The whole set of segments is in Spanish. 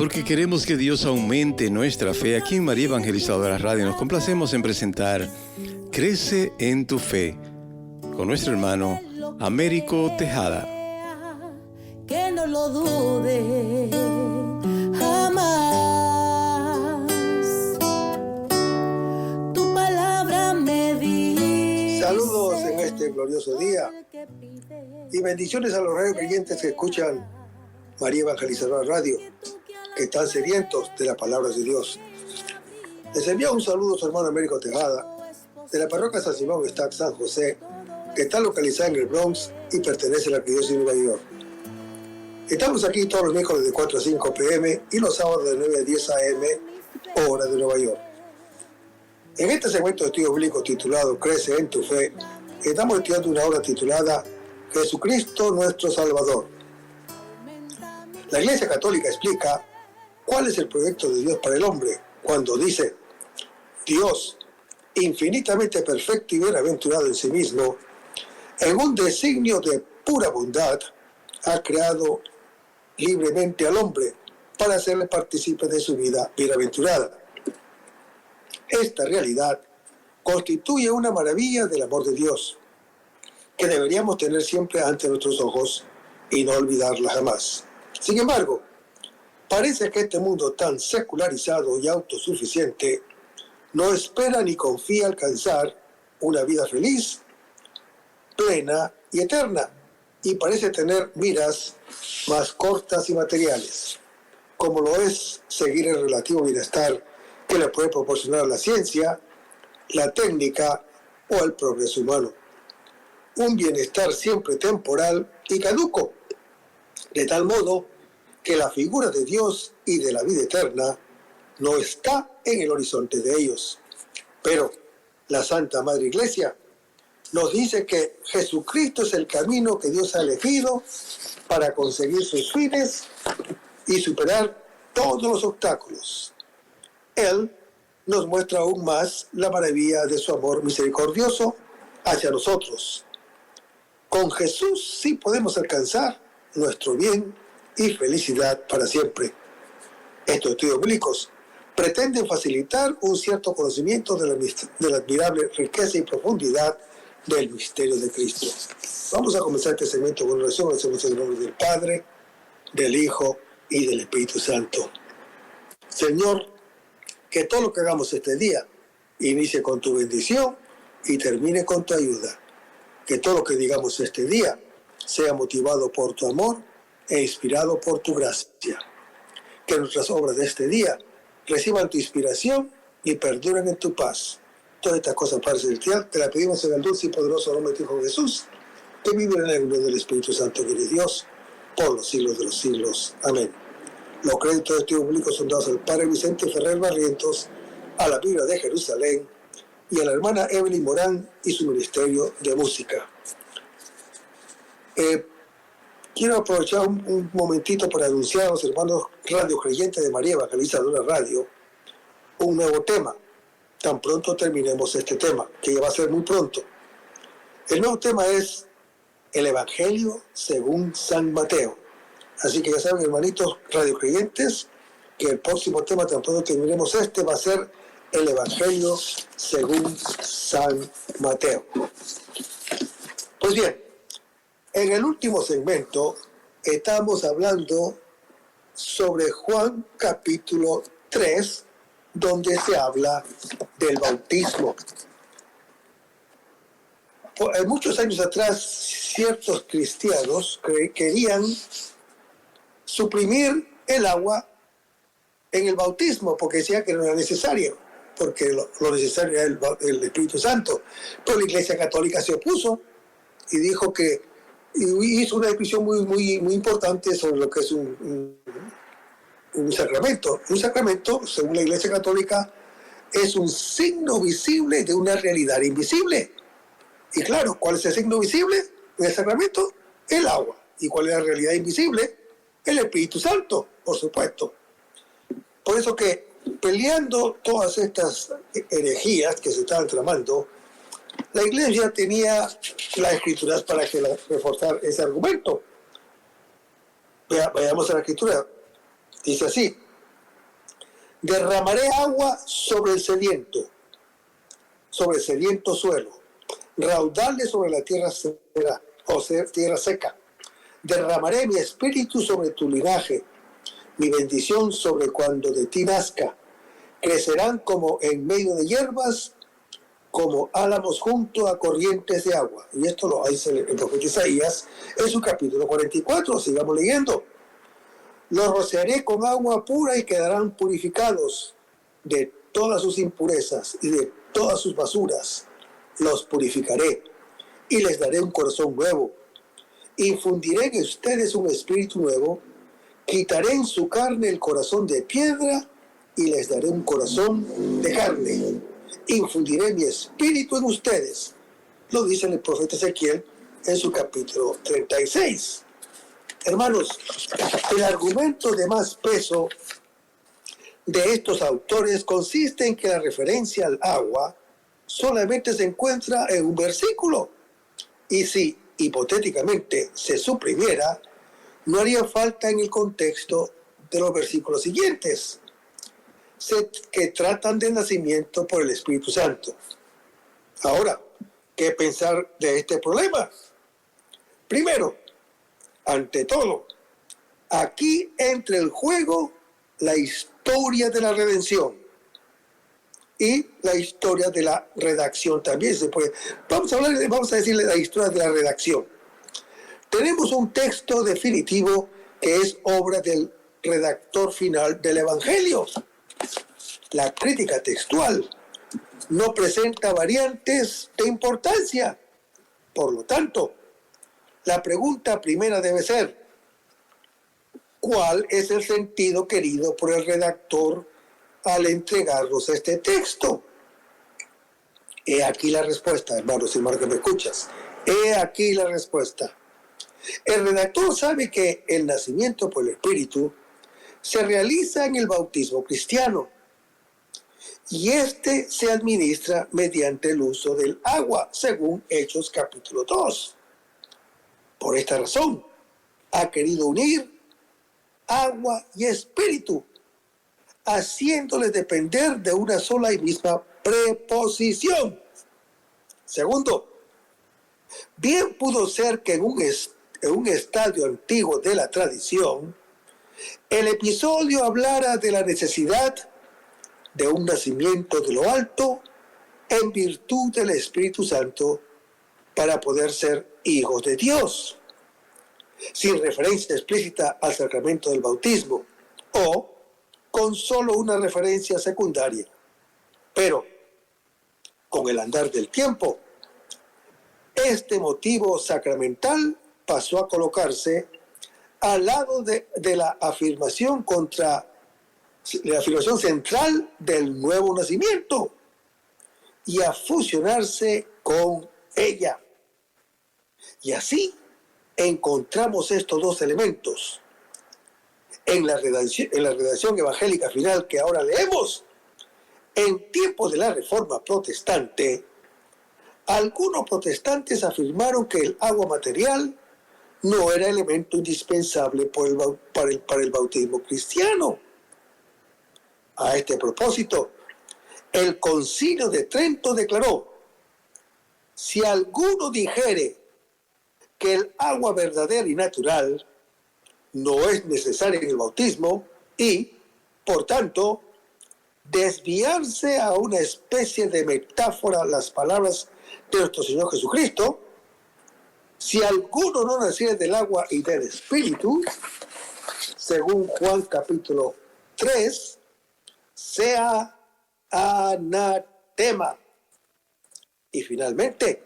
Porque queremos que Dios aumente nuestra fe, aquí en María Evangelizadora Radio nos complacemos en presentar Crece en tu Fe, con nuestro hermano Américo Tejada. Que no lo dude jamás. Tu palabra me dice. Saludos en este glorioso día y bendiciones a los radio creyentes que escuchan María Evangelizadora Radio, que están sedientos de las palabras de Dios. Les envío un saludo a su hermano Américo Tejada, de la parroquia San Simón Stack San José, que está localizada en el Bronx y pertenece a la Arquidiócesis de Nueva York. Estamos aquí todos los miércoles de 4 a 5 p.m. y los sábados de 9 a 10 a.m. hora de Nueva York. En este segmento de estudio bíblico titulado Crece en tu Fe, estamos estudiando una obra titulada Jesucristo nuestro Salvador. La Iglesia Católica explica cuál es el proyecto de Dios para el hombre cuando dice: Dios, infinitamente perfecto y bienaventurado en sí mismo, en un designio de pura bondad, ha creado libremente al hombre para hacerle partícipe de su vida bienaventurada. Esta realidad constituye una maravilla del amor de Dios, que deberíamos tener siempre ante nuestros ojos y no olvidarla jamás. Sin embargo, parece que este mundo tan secularizado y autosuficiente no espera ni confía alcanzar una vida feliz, plena y eterna, y parece tener miras más cortas y materiales, como lo es seguir el relativo bienestar que le puede proporcionar la ciencia, la técnica o el progreso humano. Un bienestar siempre temporal y caduco, de tal modo que la figura de Dios y de la vida eterna no está en el horizonte de ellos. Pero la Santa Madre Iglesia nos dice que Jesucristo es el camino que Dios ha elegido para conseguir sus fines y superar todos los obstáculos. Él nos muestra aún más la maravilla de su amor misericordioso hacia nosotros. Con Jesús sí podemos alcanzar nuestro bien y felicidad para siempre. Estos estudios bíblicos pretenden facilitar un cierto conocimiento de la admirable riqueza y profundidad del misterio de Cristo. Vamos a comenzar este segmento con oración. Hacemos en el nombre del Padre, del Hijo y del Espíritu Santo. Señor, que todo lo que hagamos este día inicie con tu bendición y termine con tu ayuda. Que todo lo que digamos este día sea motivado por tu amor e inspirado por tu gracia. Que nuestras obras de este día reciban tu inspiración y perduren en tu paz. Todas estas cosas, Padre Celestial, te las pedimos en el dulce y poderoso nombre de tu Hijo Jesús, que vive en el unión del Espíritu Santo, que es Dios, por los siglos de los siglos. Amén. Los créditos de estudio público son dados al Padre Vicente Ferrer Barrientos, a la Biblia de Jerusalén y a la hermana Evelyn Morán y su ministerio de música. Quiero aprovechar un momentito para anunciar a los hermanos radio creyentes de María Evangelizadora Radio un nuevo tema. Tan pronto terminemos este tema, que ya va a ser muy pronto. El nuevo tema es el Evangelio según San Mateo. Así que ya saben, hermanitos radio creyentes, que el próximo tema, tan pronto terminemos este, va a ser el Evangelio según San Mateo. Pues bien, en el último segmento estamos hablando sobre Juan capítulo 3, donde se habla del bautismo. Muchos años atrás, ciertos cristianos querían suprimir el agua en el bautismo porque decían que no era necesario, porque lo necesario era el Espíritu Santo. Pero la Iglesia Católica se opuso y dijo que y hizo una descripción muy importante sobre lo que es un sacramento. Un sacramento, según la Iglesia Católica, es un signo visible de una realidad invisible. Y claro, ¿cuál es el signo visible del sacramento? El agua. ¿Y cuál es la realidad invisible? El Espíritu Santo, por supuesto. Por eso que, peleando todas estas herejías que se estaban tramando, la Iglesia tenía las Escrituras para reforzar ese argumento. Vayamos a la Escritura. Dice así: Derramaré agua sobre el sediento suelo, raudales sobre la tierra seca. Derramaré mi espíritu sobre tu linaje, mi bendición sobre cuando de ti nazca. Crecerán como en medio de hierbas, como álamos junto a corrientes de agua. Y esto lo dice el profeta Isaías en su capítulo 44. Sigamos leyendo. Los rociaré con agua pura y quedarán purificados de todas sus impurezas y de todas sus basuras. Los purificaré y les daré un corazón nuevo. Infundiré en ustedes un espíritu nuevo. Quitaré en su carne el corazón de piedra y les daré un corazón de carne. Infundiré mi espíritu en ustedes. Lo dice el profeta Ezequiel en su capítulo 36. Hermanos, el argumento de más peso de estos autores consiste en que la referencia al agua solamente se encuentra en un versículo. Y si hipotéticamente se suprimiera, no haría falta en el contexto de los versículos siguientes, que tratan del nacimiento por el Espíritu Santo. Ahora, ¿qué pensar de este problema? Primero, ante todo, aquí entra en juego la historia de la redención y la historia de la redacción también se puede. Vamos a decirle la historia de la redacción. Tenemos un texto definitivo que es obra del redactor final del Evangelio. La crítica textual no presenta variantes de importancia. Por lo tanto, la pregunta primera debe ser: ¿cuál es el sentido querido por el redactor al entregarnos este texto? He aquí la respuesta, hermanos y hermanas que me escuchas. He aquí la respuesta. El redactor sabe que el nacimiento por el Espíritu se realiza en el bautismo cristiano y este se administra mediante el uso del agua, según Hechos capítulo 2. Por esta razón, ha querido unir agua y espíritu, haciéndoles depender de una sola y misma preposición. Segundo, bien pudo ser que en un estadio antiguo de la tradición, el episodio hablara de la necesidad de un nacimiento de lo alto en virtud del Espíritu Santo para poder ser hijos de Dios, sin referencia explícita al sacramento del bautismo o con solo una referencia secundaria. Pero, con el andar del tiempo, este motivo sacramental pasó a colocarse al lado de la afirmación central del nuevo nacimiento y a fusionarse con ella. Y así encontramos estos dos elementos en la redacción evangélica final que ahora leemos. En tiempos de la Reforma Protestante, algunos protestantes afirmaron que el agua material no era elemento indispensable para el bautismo cristiano. A este propósito, el Concilio de Trento declaró: si alguno dijere que el agua verdadera y natural no es necesaria en el bautismo y, por tanto, desviarse a una especie de metáfora las palabras de nuestro Señor Jesucristo, si alguno no naciere del agua y del Espíritu, según Juan capítulo 3, sea anatema. Y finalmente,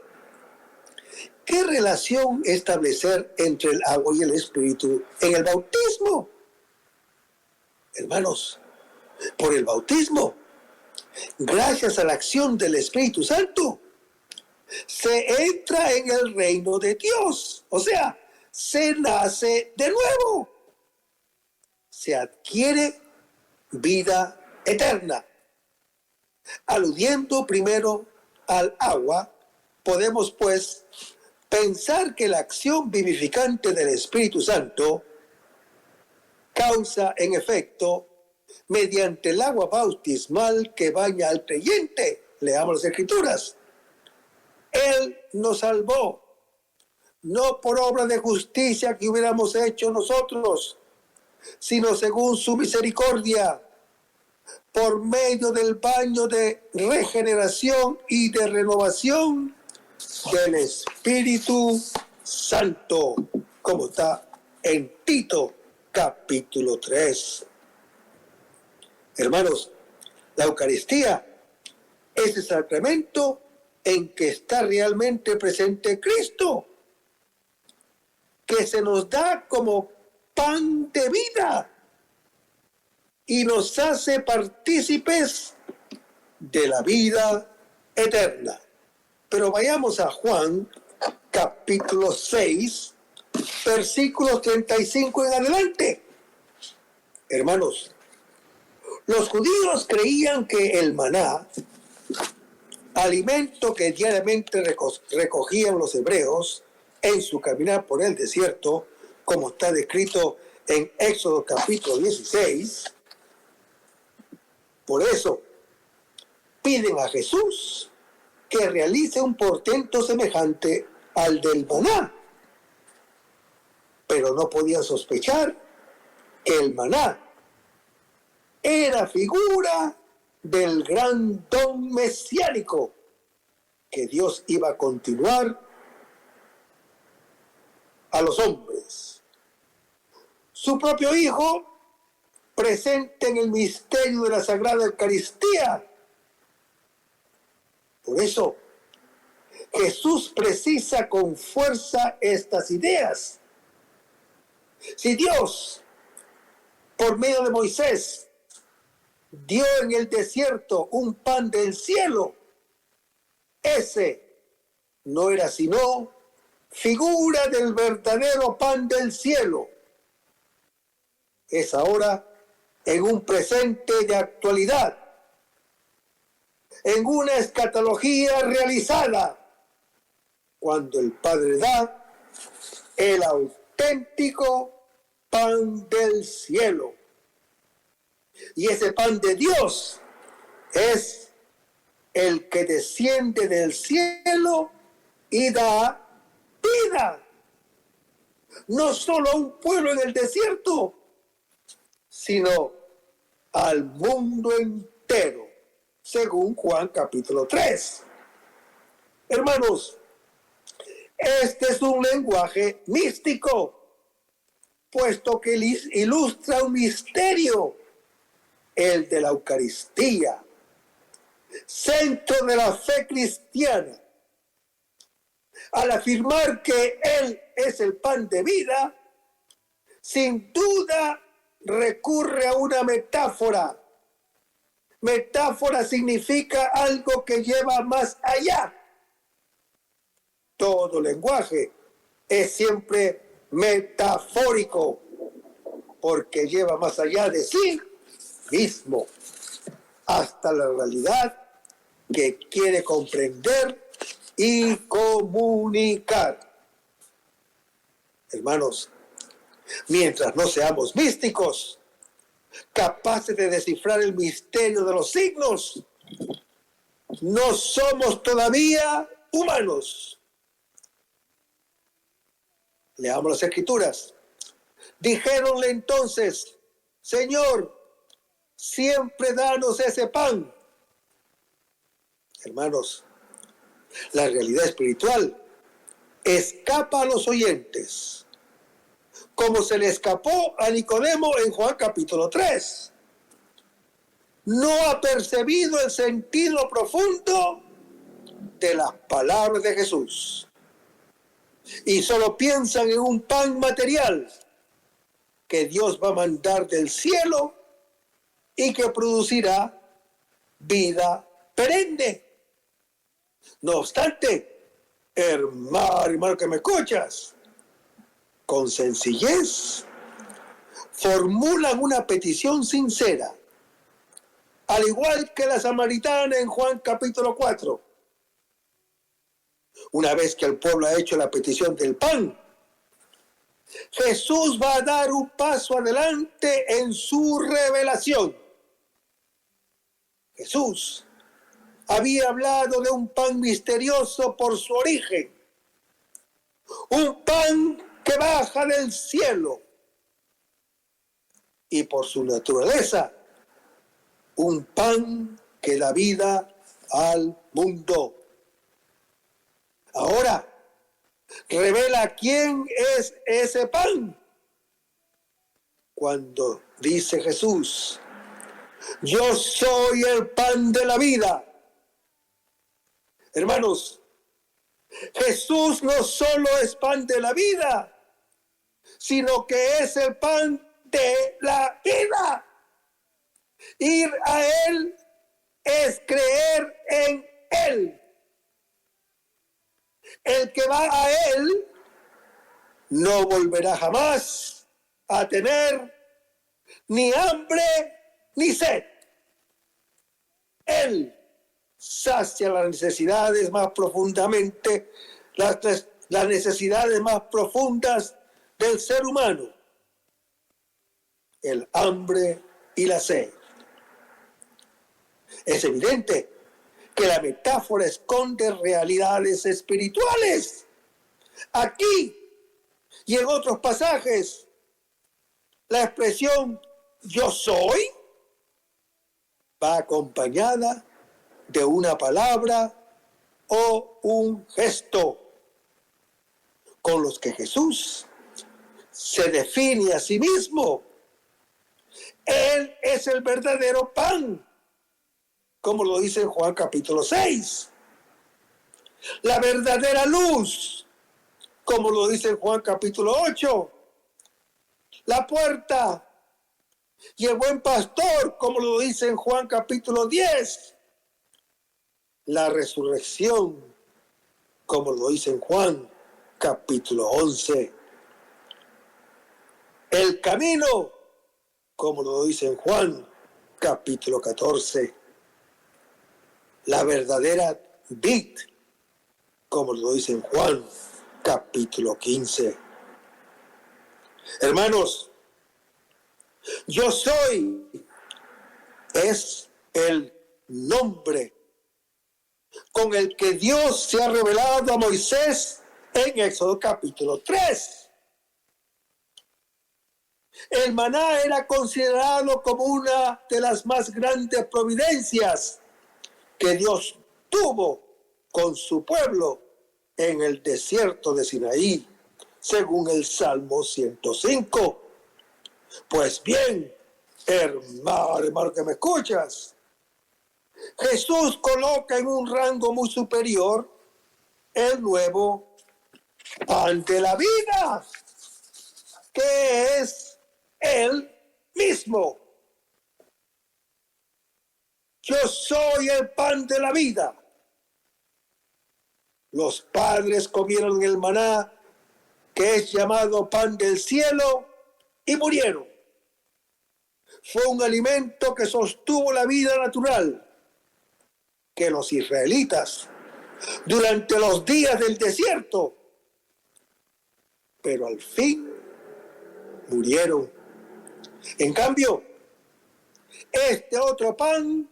¿qué relación establecer entre el agua y el Espíritu en el bautismo? Hermanos, por el bautismo, gracias a la acción del Espíritu Santo, se entra en el reino de Dios. O sea, se nace de nuevo. Se adquiere vida eterna. Aludiendo primero al agua, podemos pues pensar que la acción vivificante del Espíritu Santo causa en efecto mediante el agua bautismal que baña al creyente. Leamos las Escrituras. Él nos salvó, no por obra de justicia que hubiéramos hecho nosotros, sino según su misericordia, por medio del baño de regeneración y de renovación del Espíritu Santo, como está en Tito capítulo 3. Hermanos, la Eucaristía es el sacramento en que está realmente presente Cristo, que se nos da como pan de vida y nos hace partícipes de la vida eterna. Pero vayamos a Juan capítulo 6, versículos 35 en adelante. Hermanos, los judíos creían que el maná, alimento que diariamente recogían los hebreos en su caminar por el desierto, como está descrito en Éxodo capítulo 16, por eso piden a Jesús que realice un portento semejante al del maná, pero no podían sospechar que el maná era figura del gran don mesiánico que Dios iba a continuar a los hombres. Su propio Hijo, presente en el misterio de la Sagrada Eucaristía. Por eso, Jesús precisa con fuerza estas ideas. Si Dios, por medio de Moisés, dio en el desierto un pan del cielo, ese no era sino figura del verdadero pan del cielo. Es ahora en un presente de actualidad, en una escatología realizada, cuando el Padre da el auténtico pan del cielo. Y ese pan de Dios es el que desciende del cielo y da vida. No solo a un pueblo en el desierto, sino al mundo entero, según Juan capítulo 3. Hermanos, este es un lenguaje místico, puesto que ilustra un misterio, el de la Eucaristía, centro de la fe cristiana. Al afirmar que Él es el pan de vida, sin duda recurre a una metáfora. Metáfora significa algo que lleva más allá. Todo lenguaje es siempre metafórico, porque lleva más allá de sí mismo, hasta la realidad que quiere comprender y comunicar. Hermanos, mientras no seamos místicos, capaces de descifrar el misterio de los signos, no somos todavía humanos. Leamos las Escrituras. Dijéronle entonces: Señor, siempre danos ese pan. Hermanos, la realidad espiritual escapa a los oyentes, como se le escapó a Nicodemo en Juan capítulo 3. No ha percibido el sentido profundo de las palabras de Jesús y solo piensan en un pan material que Dios va a mandar del cielo y que producirá vida perenne. No obstante, hermano que me escuchas, con sencillez formulan una petición sincera, al igual que la samaritana en Juan capítulo 4. Una vez que el pueblo ha hecho la petición del pan, Jesús va a dar un paso adelante en su revelación. Jesús había hablado de un pan misterioso por su origen, un pan que baja del cielo y por su naturaleza, un pan que da vida al mundo. Ahora, revela quién es ese pan. Cuando dice Jesús, yo soy el pan de la vida. Hermanos, Jesús no solo es pan de la vida, sino que es el pan de la vida. Ir a Él es creer en Él. El que va a Él no volverá jamás a tener ni hambre ni sed. Él sacia las necesidades más profundamente, las necesidades más profundas del ser humano, el hambre y la sed. Es evidente que la metáfora esconde realidades espirituales. Aquí y en otros pasajes, la expresión yo soy va acompañada de una palabra o un gesto con los que Jesús se define a sí mismo. Él es el verdadero pan, como lo dice en Juan capítulo 6. La verdadera luz, como lo dice en Juan capítulo 8. La puerta y el buen pastor, como lo dice en Juan capítulo 10. La resurrección, como lo dice en Juan capítulo 11. El camino, como lo dice en Juan capítulo 14. La verdadera vid, como lo dice en Juan capítulo 15. Hermanos, yo soy es el nombre con el que Dios se ha revelado a Moisés en Éxodo capítulo 3. El maná era considerado como una de las más grandes providencias que Dios tuvo con su pueblo en el desierto de Sinaí, según el Salmo 105. Pues bien, hermano que me escuchas, Jesús coloca en un rango muy superior el nuevo pan de la vida, que es Él mismo. Yo soy el pan de la vida. Los padres comieron el maná, que es llamado pan del cielo, y murieron. Fue un alimento que sostuvo la vida natural que los israelitas durante los días del desierto, pero al fin murieron. En cambio, este otro pan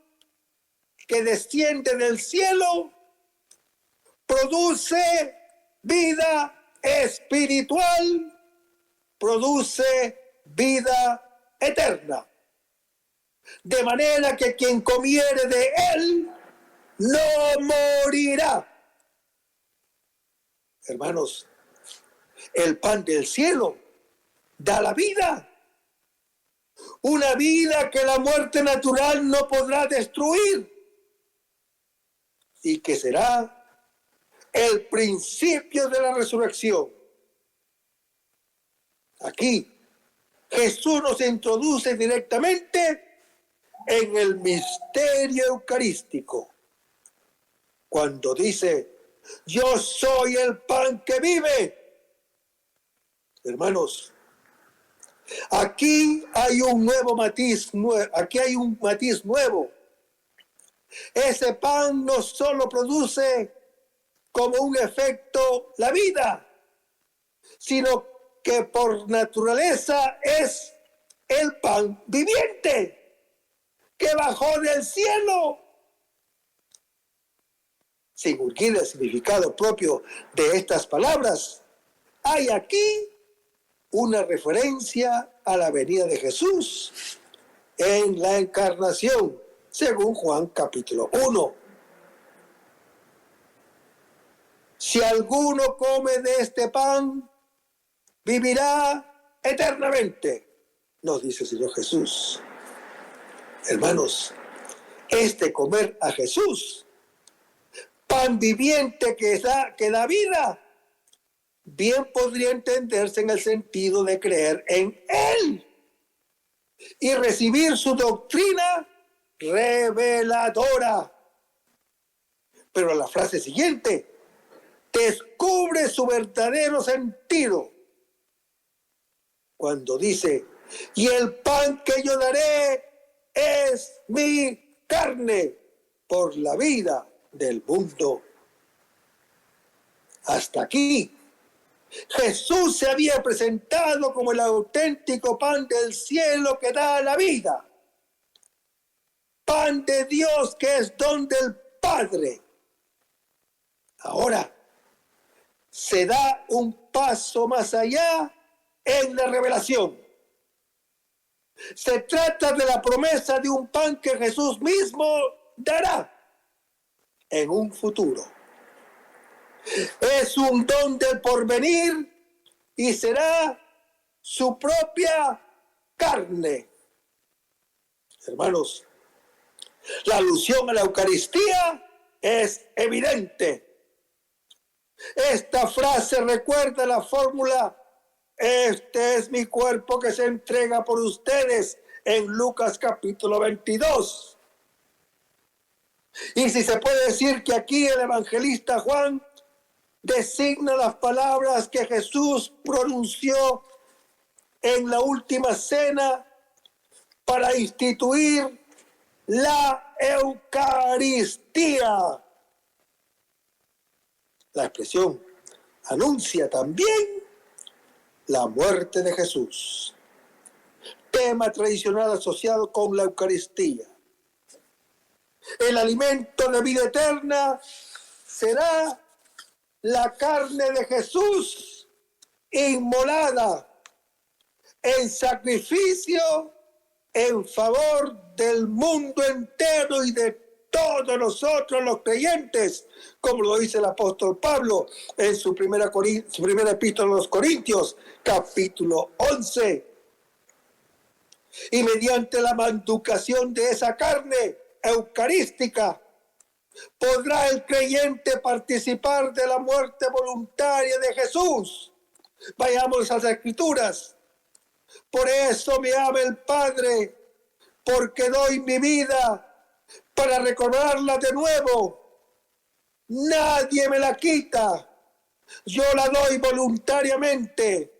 que desciende del cielo produce vida espiritual, produce vida eterna. De manera que quien comiere de él no morirá. Hermanos, el pan del cielo da la vida. Una vida que la muerte natural no podrá destruir. Y que será el principio de la resurrección. Aquí, Jesús nos introduce directamente en el misterio eucarístico, cuando dice, yo soy el pan que vive. Hermanos, aquí hay un nuevo matiz, aquí hay un matiz nuevo. Ese pan no solo produce como un efecto la vida, sino que por naturaleza es el pan viviente, que bajó del cielo. Sin hurgar el significado propio de estas palabras, hay aquí una referencia a la venida de Jesús en la encarnación, según Juan capítulo 1. Si alguno come de este pan, vivirá eternamente, nos dice el Señor Jesús. Hermanos, este comer a Jesús, pan viviente que da vida, bien podría entenderse en el sentido de creer en Él y recibir su doctrina reveladora. Pero la frase siguiente descubre su verdadero sentido cuando dice: y el pan que yo daré es mi carne por la vida del mundo. Hasta aquí, Jesús se había presentado como el auténtico pan del cielo que da la vida. Pan de Dios que es don del Padre. Ahora, se da un paso más allá en la revelación. Se trata de la promesa de un pan que Jesús mismo dará en un futuro. Es un don del porvenir y será su propia carne. Hermanos, la alusión a la Eucaristía es evidente. Esta frase recuerda la fórmula: este es mi cuerpo que se entrega por ustedes, en Lucas capítulo 22. Y si se puede decir que aquí el evangelista Juan designa las palabras que Jesús pronunció en la última cena para instituir la Eucaristía. La expresión anuncia también la muerte de Jesús, tema tradicional asociado con la Eucaristía. El alimento de vida eterna será la carne de Jesús inmolada en sacrificio en favor del mundo entero y de todos nosotros los creyentes, como lo dice el apóstol Pablo en su primera epístola a los Corintios, capítulo 11. Y mediante la manducación de esa carne eucarística, podrá el creyente participar de la muerte voluntaria de Jesús. Vayamos a las Escrituras. Por eso me ama el Padre, porque doy mi vida para recobrarla de nuevo. Nadie me la quita. Yo la doy voluntariamente.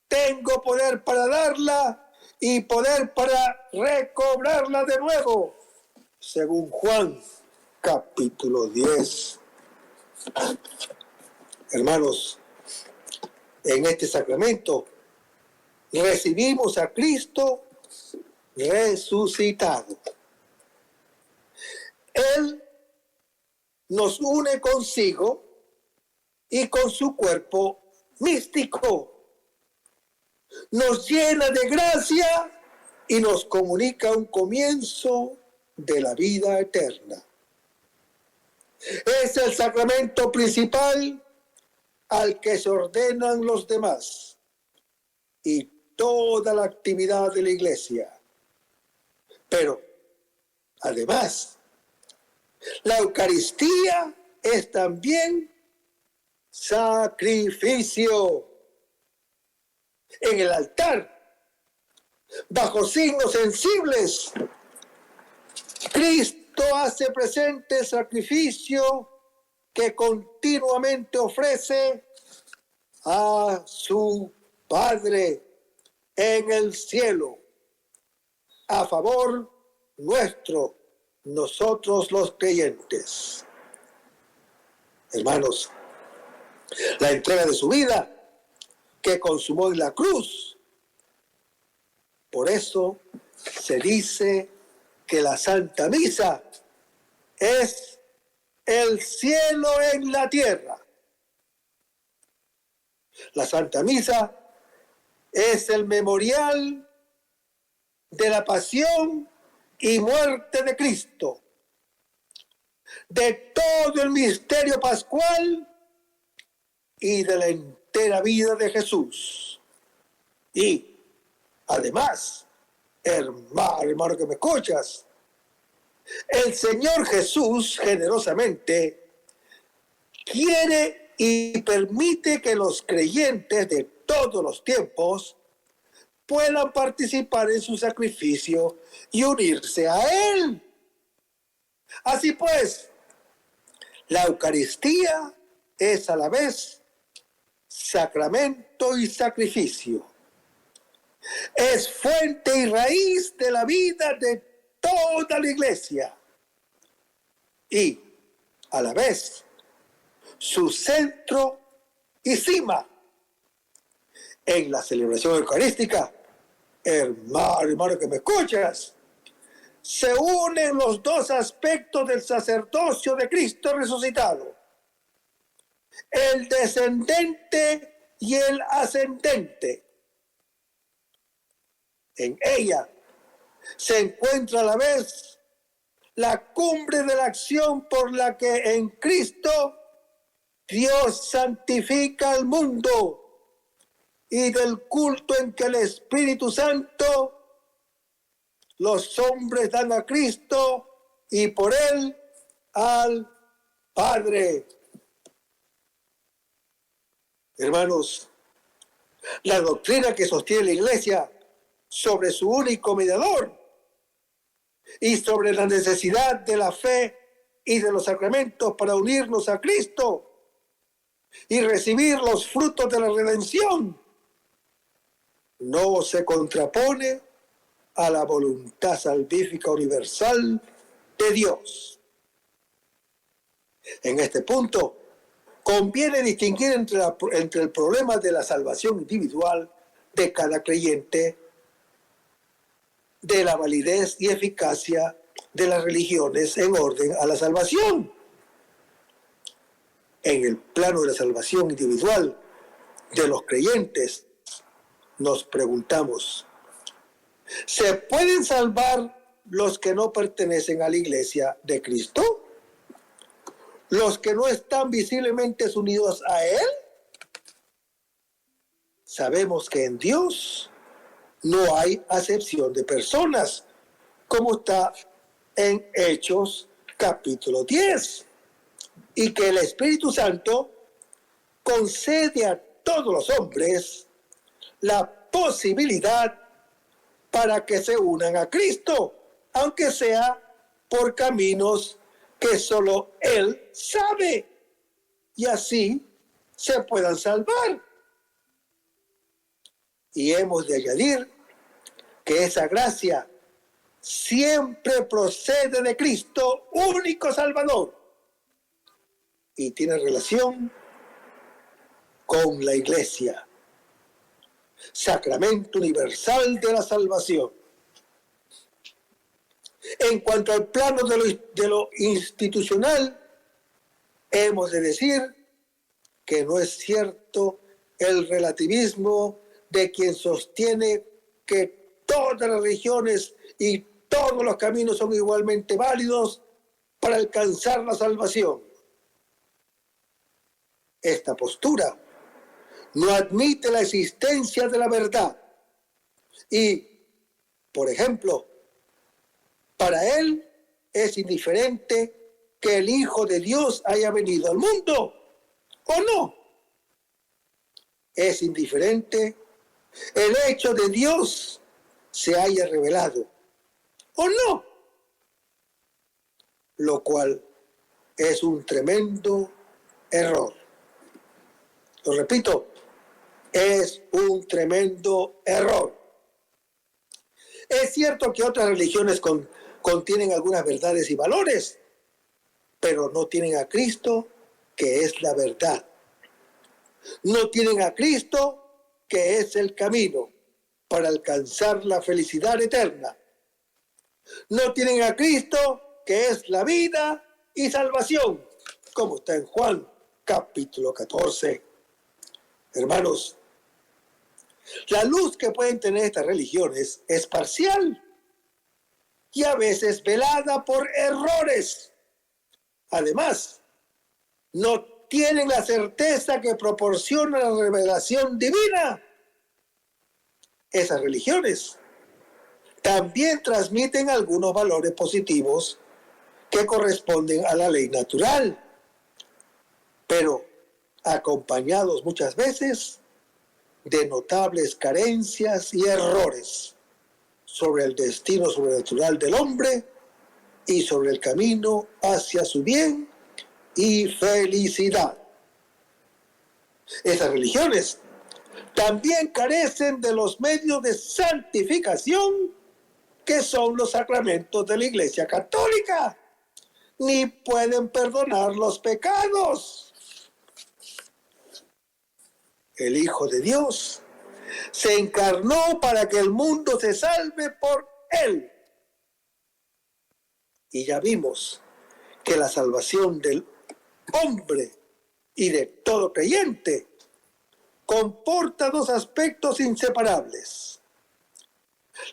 Tengo poder para darla y poder para recobrarla de nuevo, según Juan capítulo 10. Hermanos, en este sacramento recibimos a Cristo resucitado. Él nos une consigo y con su cuerpo místico. Nos llena de gracia y nos comunica un comienzo de la vida eterna. Es el sacramento principal al que se ordenan los demás y toda la actividad de la Iglesia. Pero, además, la Eucaristía es también sacrificio. En el altar, bajo signos sensibles, Cristo hace presente el sacrificio que continuamente ofrece a su Padre en el cielo, a favor nuestro, nosotros los creyentes. Hermanos, la entrega de su vida que consumó en la cruz, por eso se dice que la Santa Misa es el cielo en la tierra. La Santa Misa es el memorial de la pasión y muerte de Cristo, de todo el misterio pascual y de la entera vida de Jesús. Y además, hermano que me escuchas, el Señor Jesús generosamente quiere y permite que los creyentes de todos los tiempos puedan participar en su sacrificio y unirse a Él. Así pues, la Eucaristía es a la vez sacramento y sacrificio. Es fuente y raíz de la vida de toda la Iglesia y, a la vez, su centro y cima. En la celebración eucarística, hermano que me escuchas, se unen los dos aspectos del sacerdocio de Cristo resucitado, el descendente y el ascendente. En ella se encuentra a la vez la cumbre de la acción por la que en Cristo Dios santifica al mundo y del culto en que el Espíritu Santo los hombres dan a Cristo y por Él al Padre. Hermanos, la doctrina que sostiene la Iglesia sobre su único mediador y sobre la necesidad de la fe y de los sacramentos para unirnos a Cristo y recibir los frutos de la redención, no se contrapone a la voluntad salvífica universal de Dios. En este punto, conviene distinguir entre el problema de la salvación individual de cada creyente de la validez y eficacia de las religiones en orden a la salvación. En el plano de la salvación individual de los creyentes, nos preguntamos, ¿se pueden salvar los que no pertenecen a la Iglesia de Cristo? ¿Los que no están visiblemente unidos a Él? Sabemos que en Dios no hay acepción de personas, como está en Hechos capítulo 10, y que el Espíritu Santo concede a todos los hombres la posibilidad para que se unan a Cristo, aunque sea por caminos que solo Él sabe, y así se puedan salvar. Y hemos de añadir que esa gracia siempre procede de Cristo, único Salvador, y tiene relación con la Iglesia, sacramento universal de la salvación. En cuanto al plano de lo institucional, hemos de decir que no es cierto el relativismo de quien sostiene que todas las religiones y todos los caminos son igualmente válidos para alcanzar la salvación. Esta postura no admite la existencia de la verdad y, por ejemplo, para él es indiferente que el Hijo de Dios haya venido al mundo, ¿o no? Es indiferente el hecho de Dios se haya revelado, ¿o no? Lo cual es un tremendo error. Lo repito, es un tremendo error. Es cierto que otras religiones contienen algunas verdades y valores, pero no tienen a Cristo, que es la verdad. No tienen a Cristo, que es el camino para alcanzar la felicidad eterna. no tienen a Cristo, que es la vida y salvación, como está en Juan capítulo 14. Hermanos, la luz que pueden tener estas religiones es parcial y a veces velada por errores. Además, no tienen la certeza que proporciona la revelación divina. Esas religiones también transmiten algunos valores positivos que corresponden a la ley natural, pero acompañados muchas veces de notables carencias y errores sobre el destino sobrenatural del hombre y sobre el camino hacia su bien y felicidad. Esas religiones también carecen de los medios de santificación que son los sacramentos de la Iglesia Católica, ni pueden perdonar los pecados. El Hijo de Dios se encarnó para que el mundo se salve por Él. Y ya vimos que la salvación del hombre y de todo creyente comporta dos aspectos inseparables: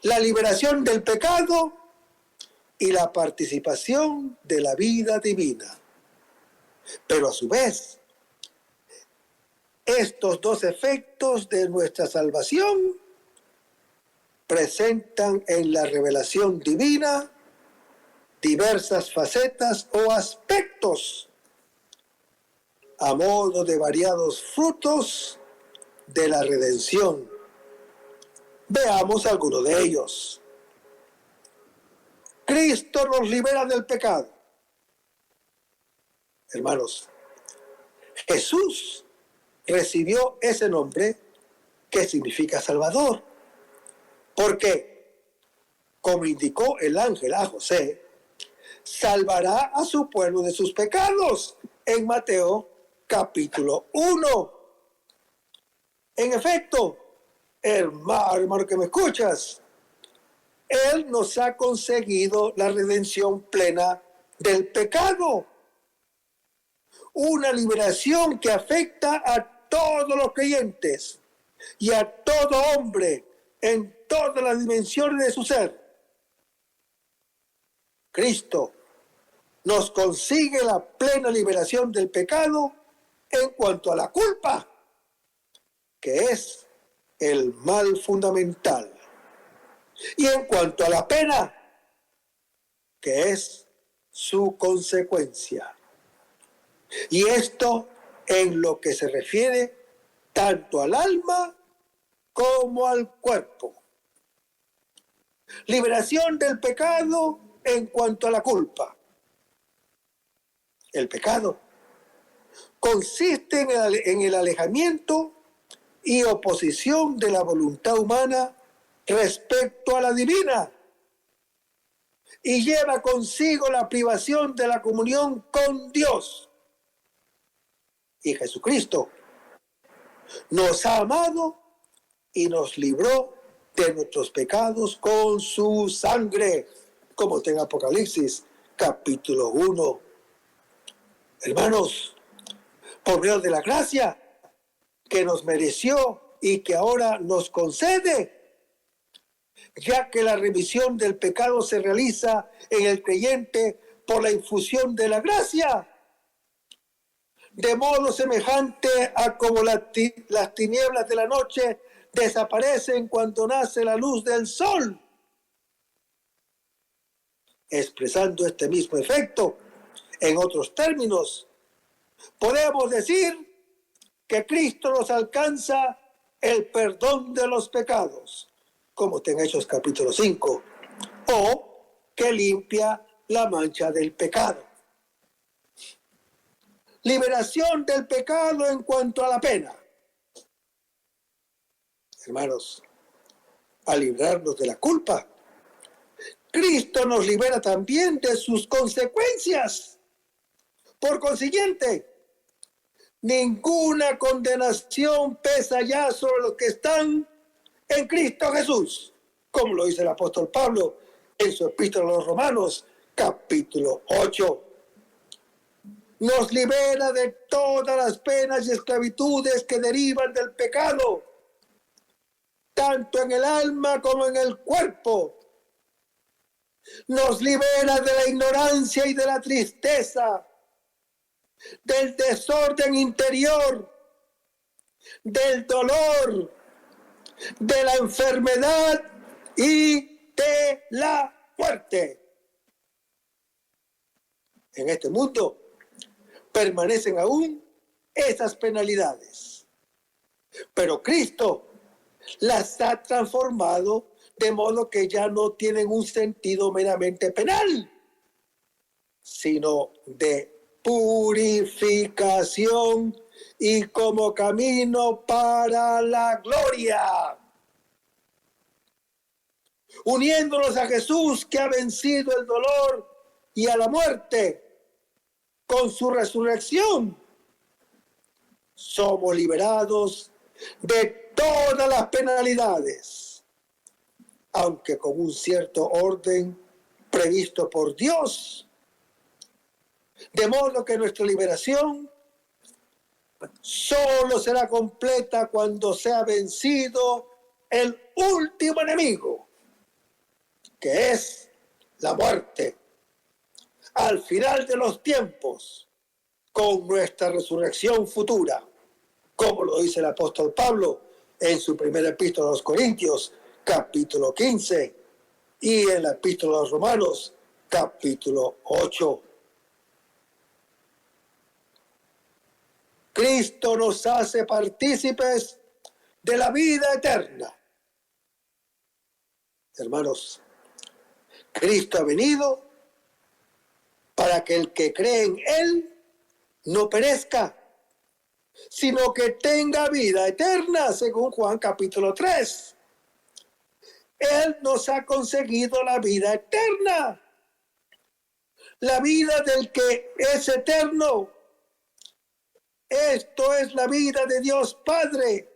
la liberación del pecado y la participación de la vida divina. Pero a su vez, estos dos efectos de nuestra salvación presentan en la revelación divina diversas facetas o aspectos a modo de variados frutos de la redención. Veamos algunos de ellos. Cristo nos libera del pecado. Hermanos, Jesús recibió ese nombre que significa Salvador, porque, como indicó el ángel a José, salvará a su pueblo de sus pecados, en Mateo capítulo 1. En efecto, hermano que me escuchas, Él nos ha conseguido la redención plena del pecado. Una liberación que afecta a todos los creyentes y a todo hombre en todas las dimensiones de su ser. Cristo nos consigue la plena liberación del pecado en cuanto a la culpa, que es el mal fundamental, y en cuanto a la pena, que es su consecuencia. Y esto en lo que se refiere tanto al alma como al cuerpo. Liberación del pecado en cuanto a la culpa. El pecado consiste en el alejamiento y oposición de la voluntad humana respecto a la divina, y lleva consigo la privación de la comunión con Dios. Y Jesucristo nos ha amado y nos libró de nuestros pecados con su sangre, como está en Apocalipsis capítulo 1. Hermanos, por medio de la gracia que nos mereció y que ahora nos concede, ya que la remisión del pecado se realiza en el creyente por la infusión de la gracia, de modo semejante a como las tinieblas de la noche desaparecen cuando nace la luz del sol. Expresando este mismo efecto, en otros términos, podemos decir que Cristo nos alcanza el perdón de los pecados, como está en Hechos capítulo 5, o que limpia la mancha del pecado. Liberación del pecado en cuanto a la pena. Hermanos, al librarnos de la culpa, Cristo nos libera también de sus consecuencias. Por consiguiente, ninguna condenación pesa ya sobre los que están en Cristo Jesús, como lo dice el apóstol Pablo en su epístola a los Romanos, capítulo 8. Nos libera de todas las penas y esclavitudes que derivan del pecado, tanto en el alma como en el cuerpo. Nos libera de la ignorancia y de la tristeza, del desorden interior, del dolor, de la enfermedad y de la muerte. En este mundo permanecen aún esas penalidades, pero Cristo las ha transformado de modo que ya no tienen un sentido meramente penal, sino de purificación y como camino para la gloria. Uniéndonos a Jesús, que ha vencido el dolor y a la muerte con su resurrección, somos liberados de todas las penalidades, aunque con un cierto orden previsto por Dios, de modo que nuestra liberación solo será completa cuando sea vencido el último enemigo, que es la muerte, al final de los tiempos, con nuestra resurrección futura, como lo dice el apóstol Pablo en su primera epístola a los Corintios, capítulo 15, y en la epístola a los Romanos, capítulo 8. Cristo nos hace partícipes de la vida eterna. Hermanos, Cristo ha venido para que el que cree en Él no perezca, sino que tenga vida eterna, según Juan capítulo 3. Él nos ha conseguido la vida eterna, la vida del que es eterno. Esto es la vida de Dios Padre,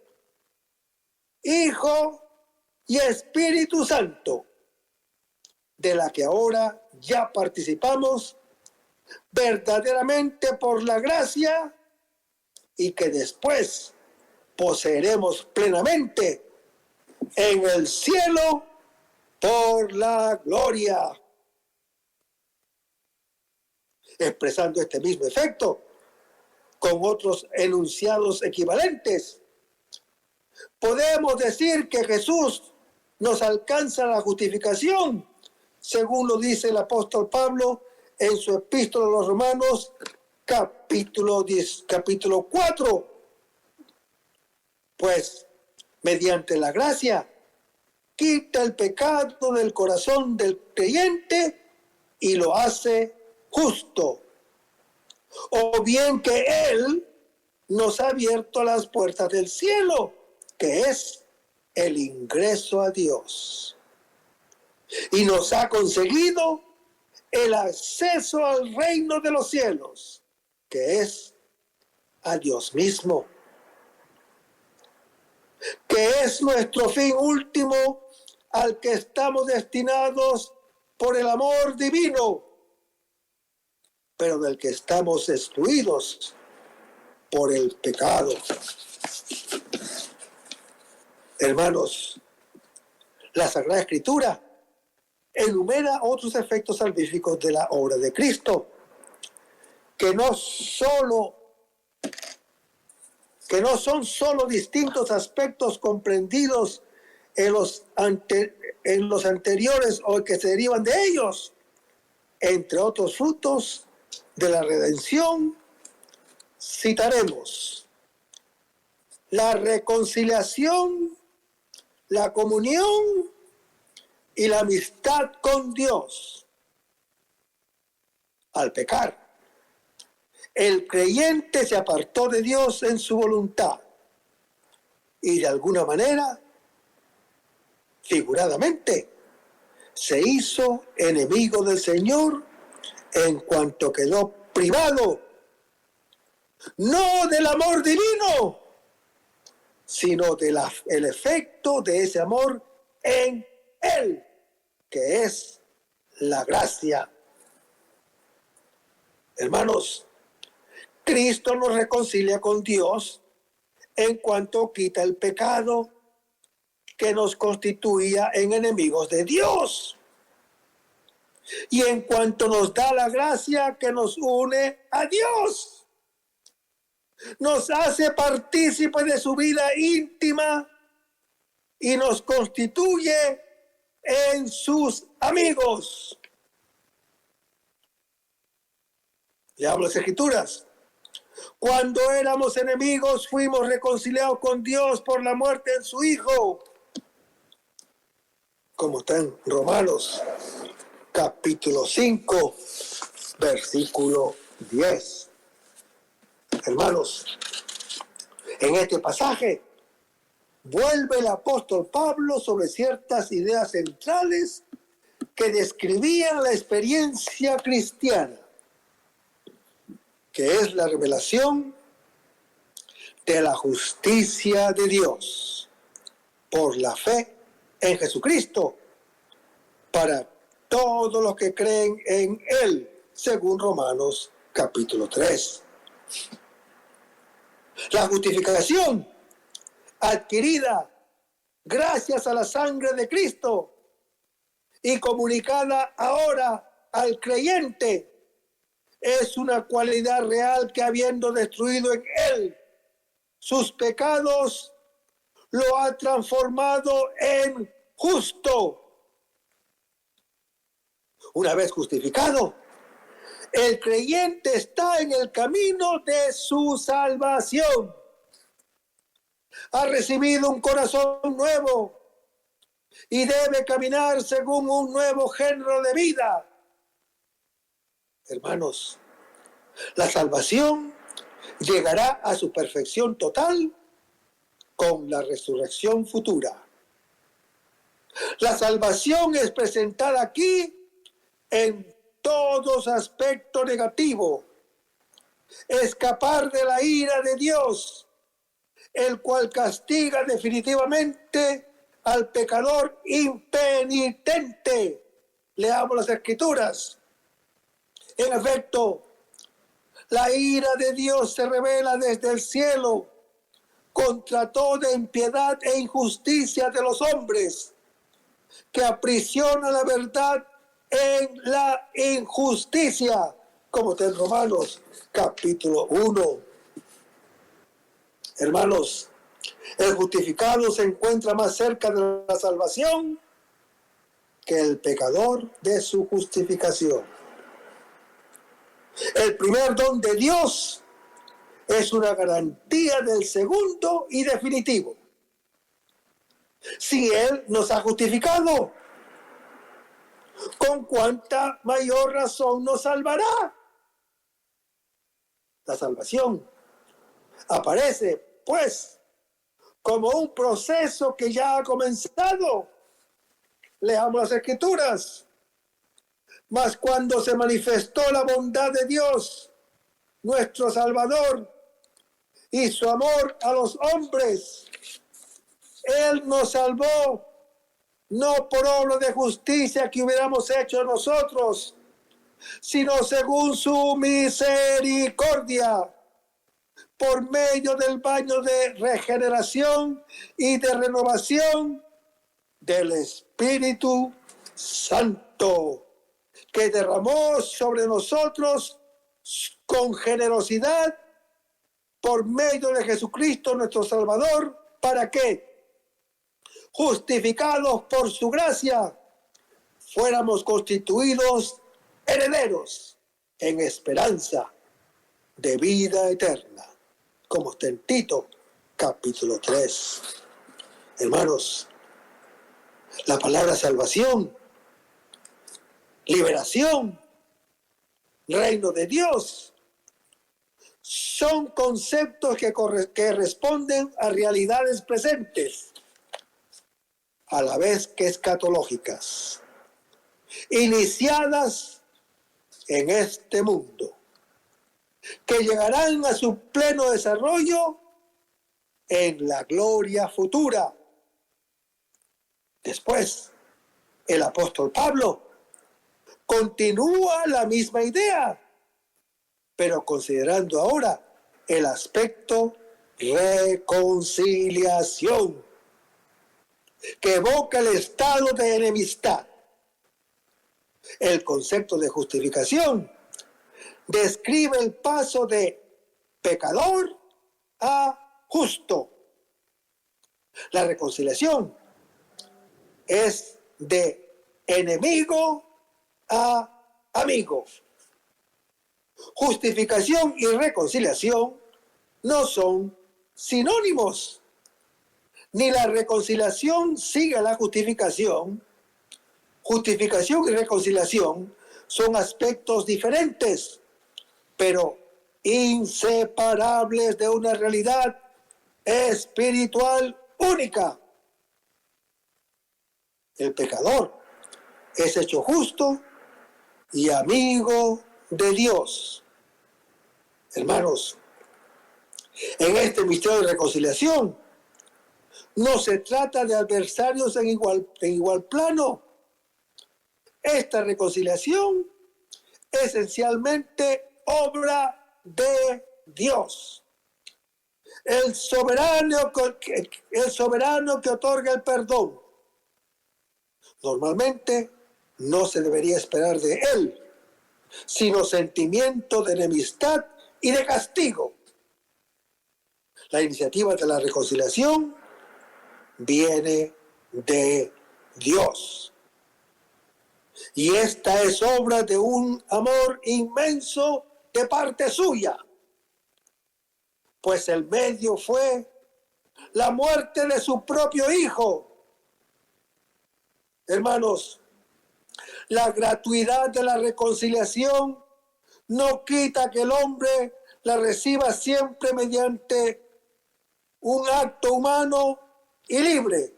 Hijo y Espíritu Santo, de la que ahora ya participamos verdaderamente por la gracia y que después poseeremos plenamente en el cielo por la gloria. Expresando este mismo efecto con otros enunciados equivalentes, podemos decir que Jesús nos alcanza la justificación, según lo dice el apóstol Pablo en su epístola a los Romanos, capítulo 4. Pues, mediante la gracia, quita el pecado del corazón del creyente y lo hace justo. O bien que Él nos ha abierto las puertas del cielo, que es el ingreso a Dios, y nos ha conseguido el acceso al reino de los cielos, que es a Dios mismo, que es nuestro fin último al que estamos destinados por el amor divino, pero del que estamos excluidos por el pecado. Hermanos, la Sagrada Escritura enumera otros efectos salvíficos de la obra de Cristo, que no son solo distintos aspectos comprendidos en los anteriores o que se derivan de ellos, entre otros frutos de la redención. Citaremos la reconciliación, la comunión y la amistad con Dios. Al pecar, el creyente se apartó de Dios en su voluntad y de alguna manera, figuradamente, se hizo enemigo del Señor en cuanto quedó privado, no del amor divino, sino del efecto de ese amor en Él, que es la gracia. Hermanos, Cristo nos reconcilia con Dios en cuanto quita el pecado que nos constituía en enemigos de Dios. Y en cuanto nos da la gracia que nos une a Dios, nos hace partícipes de su vida íntima y nos constituye en sus amigos. Leamos las Escrituras. Cuando éramos enemigos, fuimos reconciliados con Dios por la muerte de su Hijo. Como está en Romanos, capítulo 5, versículo 10. Hermanos, en este pasaje vuelve el apóstol Pablo sobre ciertas ideas centrales que describían la experiencia cristiana, que es la revelación de la justicia de Dios por la fe en Jesucristo para todos los que creen en Él, según Romanos capítulo 3. La justificación adquirida gracias a la sangre de Cristo y comunicada ahora al creyente es una cualidad real que, habiendo destruido en él sus pecados, lo ha transformado en justo. Una vez justificado, el creyente está en el camino de su salvación. Ha recibido un corazón nuevo y debe caminar según un nuevo género de vida. Hermanos, la salvación llegará a su perfección total con la resurrección futura. La salvación es presentada aquí en todos aspectos negativos. Escapar de la ira de Dios, el cual castiga definitivamente al pecador impenitente. Leamos las Escrituras. En efecto, la ira de Dios se revela desde el cielo contra toda impiedad e injusticia de los hombres, que aprisionan la verdad en la injusticia, como está en Romanos capítulo 1. Hermanos, el justificado se encuentra más cerca de la salvación que el pecador de su justificación. El primer don de Dios es una garantía del segundo y definitivo. Si Él nos ha justificado, ¿con cuánta mayor razón nos salvará? La salvación aparece, pues, como un proceso que ya ha comenzado. Leamos las Escrituras. Mas cuando se manifestó la bondad de Dios, nuestro Salvador, y su amor a los hombres, Él nos salvó, no por obra de justicia que hubiéramos hecho nosotros, sino según su misericordia, por medio del baño de regeneración y de renovación del Espíritu Santo, que derramó sobre nosotros con generosidad por medio de Jesucristo nuestro Salvador, para que, justificados por su gracia, fuéramos constituidos herederos en esperanza de vida eterna, como está en Tito capítulo 3. Hermanos, la palabra salvación, liberación, reino de Dios, son conceptos que responden a realidades presentes, a la vez que escatológicas, iniciadas en este mundo, que llegarán a su pleno desarrollo en la gloria futura. Después, el apóstol Pablo continúa la misma idea, pero considerando ahora el aspecto reconciliación, que evoca el estado de enemistad. El concepto de justificación describe el paso de pecador a justo. La reconciliación es de enemigo a amigo. Justificación y reconciliación no son sinónimos. Ni la reconciliación sigue a la justificación. Justificación y reconciliación son aspectos diferentes, pero inseparables de una realidad espiritual única. El pecador es hecho justo y amigo de Dios. Hermanos, en este misterio de reconciliación, no se trata de adversarios en igual plano. Esta reconciliación es esencialmente obra de Dios. El soberano que otorga el perdón. Normalmente no se debería esperar de él, sino sentimiento de enemistad y de castigo. La iniciativa de la reconciliación viene de Dios. Y esta es obra de un amor inmenso de parte suya, pues el medio fue la muerte de su propio Hijo. Hermanos, la gratuidad de la reconciliación no quita que el hombre la reciba siempre mediante un acto humano y libre.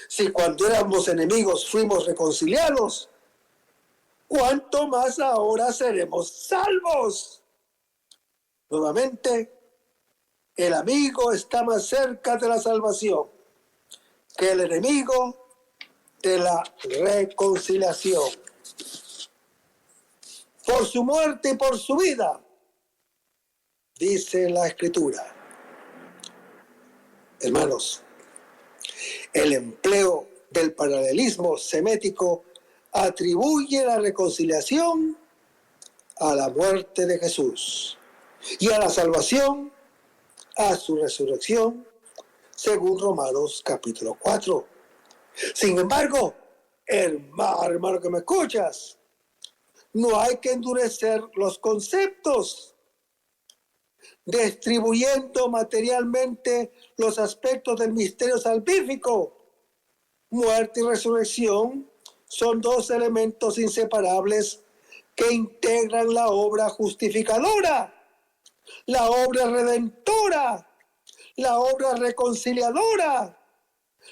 Si cuando éramos enemigos fuimos reconciliados, ¿cuánto más ahora seremos salvos? Nuevamente, el amigo está más cerca de la salvación que el enemigo de la reconciliación. Por su muerte y por su vida, dice la Escritura. Hermanos, el empleo del paralelismo semético atribuye la reconciliación a la muerte de Jesús y a la salvación a su resurrección, según Romanos capítulo 4. Sin embargo, hermano que me escuchas, no hay que endurecer los conceptos, distribuyendo materialmente los aspectos del misterio salvífico. Muerte y resurrección son dos elementos inseparables que integran la obra justificadora, la obra redentora, la obra reconciliadora,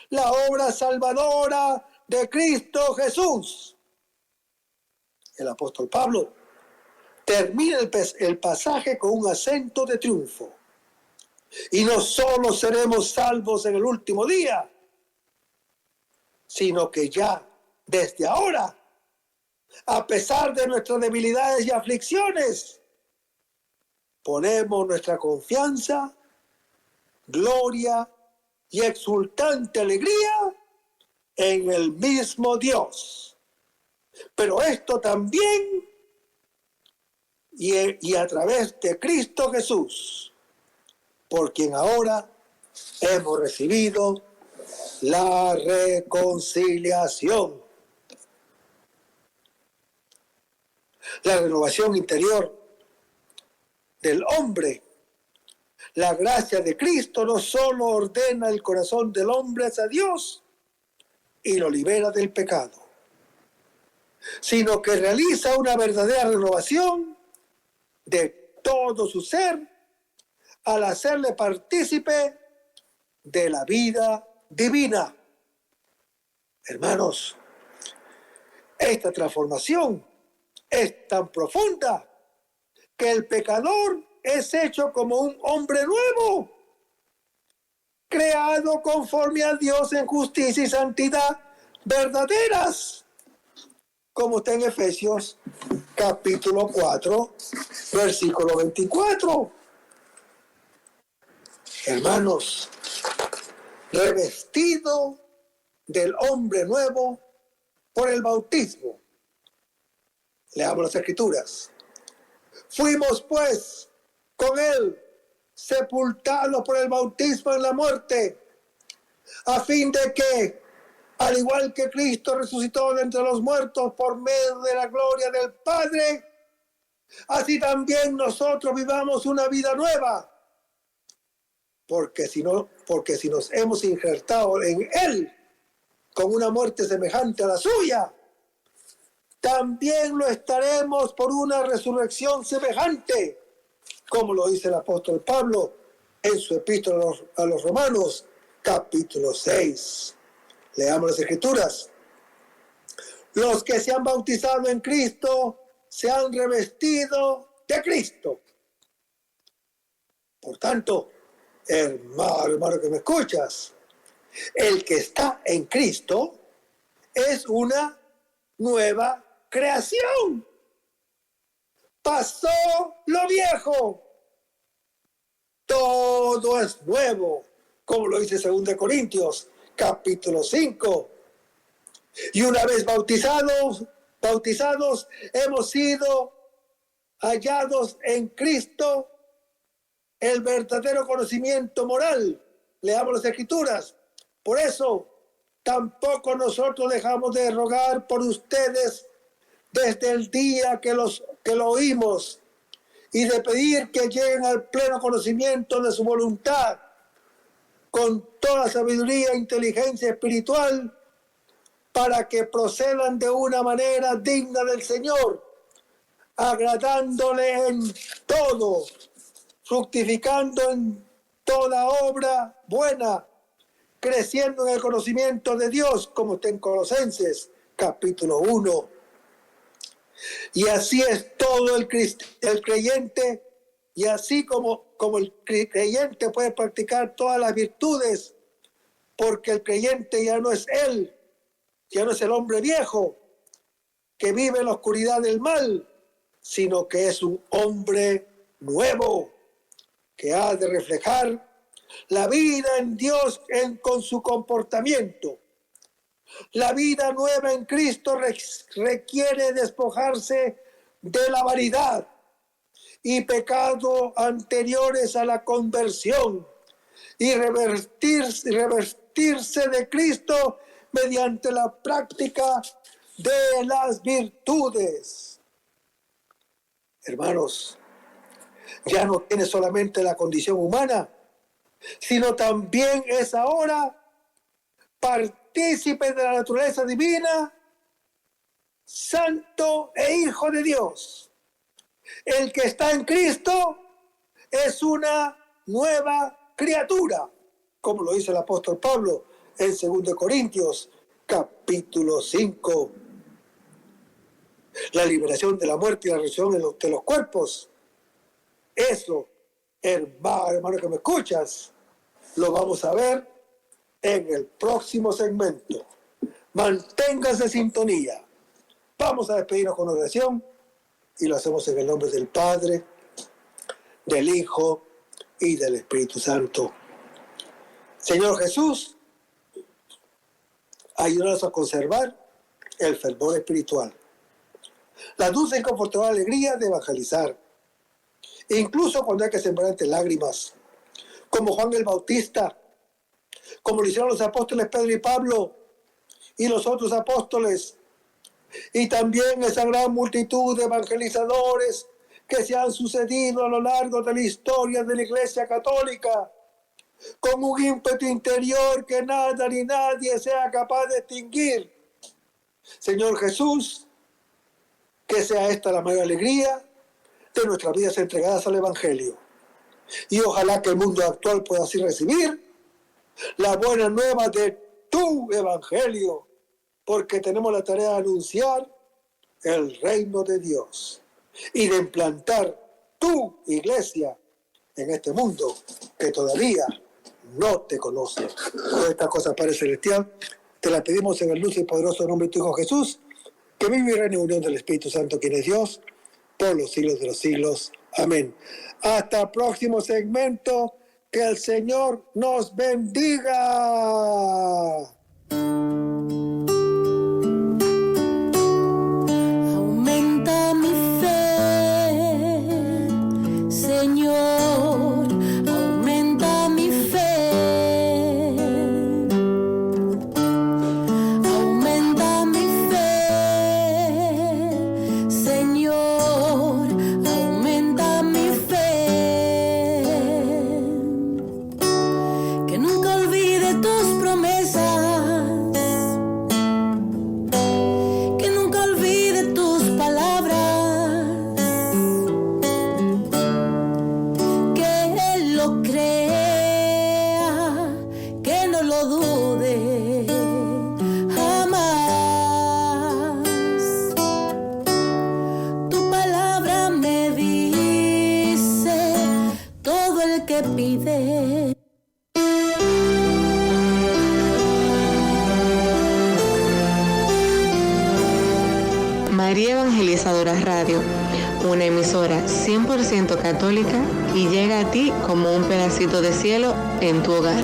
la obra salvadora de Cristo Jesús. El apóstol Pablo termina el pasaje con un acento de triunfo. Y no solo seremos salvos en el último día, sino que ya desde ahora, a pesar de nuestras debilidades y aflicciones, ponemos nuestra confianza, gloria y exultante alegría en el mismo Dios. Pero esto también y a través de Cristo Jesús, por quien ahora hemos recibido la reconciliación. La renovación interior del hombre. La gracia de Cristo no solo ordena el corazón del hombre hacia Dios y lo libera del pecado, sino que realiza una verdadera renovación de todo su ser al hacerle partícipe de la vida divina. Hermanos, esta transformación es tan profunda que el pecador es hecho como un hombre nuevo, creado conforme a Dios en justicia y santidad verdaderas, como está en Efesios capítulo 4, versículo 24. Hermanos, revestido del hombre nuevo por el bautismo. Leamos las Escrituras. Fuimos pues con él sepultados por el bautismo en la muerte, a fin de que, al igual que Cristo resucitó de entre los muertos por medio de la gloria del Padre, así también nosotros vivamos una vida nueva. Porque si nos hemos injertado en él con una muerte semejante a la suya, también lo estaremos por una resurrección semejante, como lo dice el apóstol Pablo en su epístola a los Romanos, capítulo 6. Leamos las Escrituras. Los que se han bautizado en Cristo se han revestido de Cristo. Por tanto, hermano que me escuchas, el que está en Cristo es una nueva creación. Pasó lo viejo, todo es nuevo, como lo dice 2 Corintios capítulo 5. Y una vez bautizados, hemos sido hallados en Cristo el verdadero conocimiento moral. Leamos las Escrituras. Por eso, tampoco nosotros dejamos de rogar por ustedes desde el día que lo oímos, y de pedir que lleguen al pleno conocimiento de su voluntad, con toda sabiduría e inteligencia espiritual, para que procedan de una manera digna del Señor, agradándole en todo, fructificando en toda obra buena, creciendo en el conocimiento de Dios, como está en Colosenses capítulo 1. Y así es todo el creyente, y así como el creyente puede practicar todas las virtudes, porque el creyente ya no es él, ya no es el hombre viejo que vive en la oscuridad del mal, sino que es un hombre nuevo que ha de reflejar la vida en Dios con su comportamiento. La vida nueva en Cristo requiere despojarse de la vanidad y pecado anteriores a la conversión y revestirse de Cristo mediante la práctica de las virtudes. Hermanos, ya no tiene solamente la condición humana, sino también es ahora partícipe de la naturaleza divina, santo e hijo de Dios. El que está en Cristo es una nueva criatura, como lo dice el apóstol Pablo en 2 Corintios capítulo 5. La liberación de la muerte y la resurrección de los cuerpos. Eso, hermano que me escuchas, lo vamos a ver en el próximo segmento. Manténgase en sintonía. Vamos a despedirnos con oración y lo hacemos en el nombre del Padre, del Hijo y del Espíritu Santo. Señor Jesús, ayúdanos a conservar el fervor espiritual, la dulce y confortable alegría de evangelizar, incluso cuando hay que sembrar entre lágrimas, como Juan el Bautista, como lo hicieron los apóstoles Pedro y Pablo y los otros apóstoles, y también esa gran multitud de evangelizadores que se han sucedido a lo largo de la historia de la Iglesia Católica, con un ímpetu interior que nada ni nadie sea capaz de extinguir. Señor Jesús, que sea esta la mayor alegría de nuestras vidas entregadas al Evangelio. Y ojalá que el mundo actual pueda así recibir la buena nueva de tu Evangelio, porque tenemos la tarea de anunciar el reino de Dios y de implantar tu iglesia en este mundo que todavía no te conoce. Todas estas cosas, Padre Celestial, te las pedimos en el dulce y poderoso nombre de tu Hijo Jesús, que vive y reina en unión del Espíritu Santo, quien es Dios, por los siglos de los siglos. Amén. Hasta el próximo segmento. Que el Señor nos bendiga. Aumenta mi fe, Señor, aumenta mi fe. Aumenta mi fe, Señor, aumenta mi fe. Que nunca olvide tus promesas, que nunca olvide tus palabras, que Él lo crea, que no lo dude jamás. Tu palabra me dice, todo el que pide. María Evangelizadora Radio, una emisora 100% católica y llega a ti como un pedacito de cielo en tu hogar.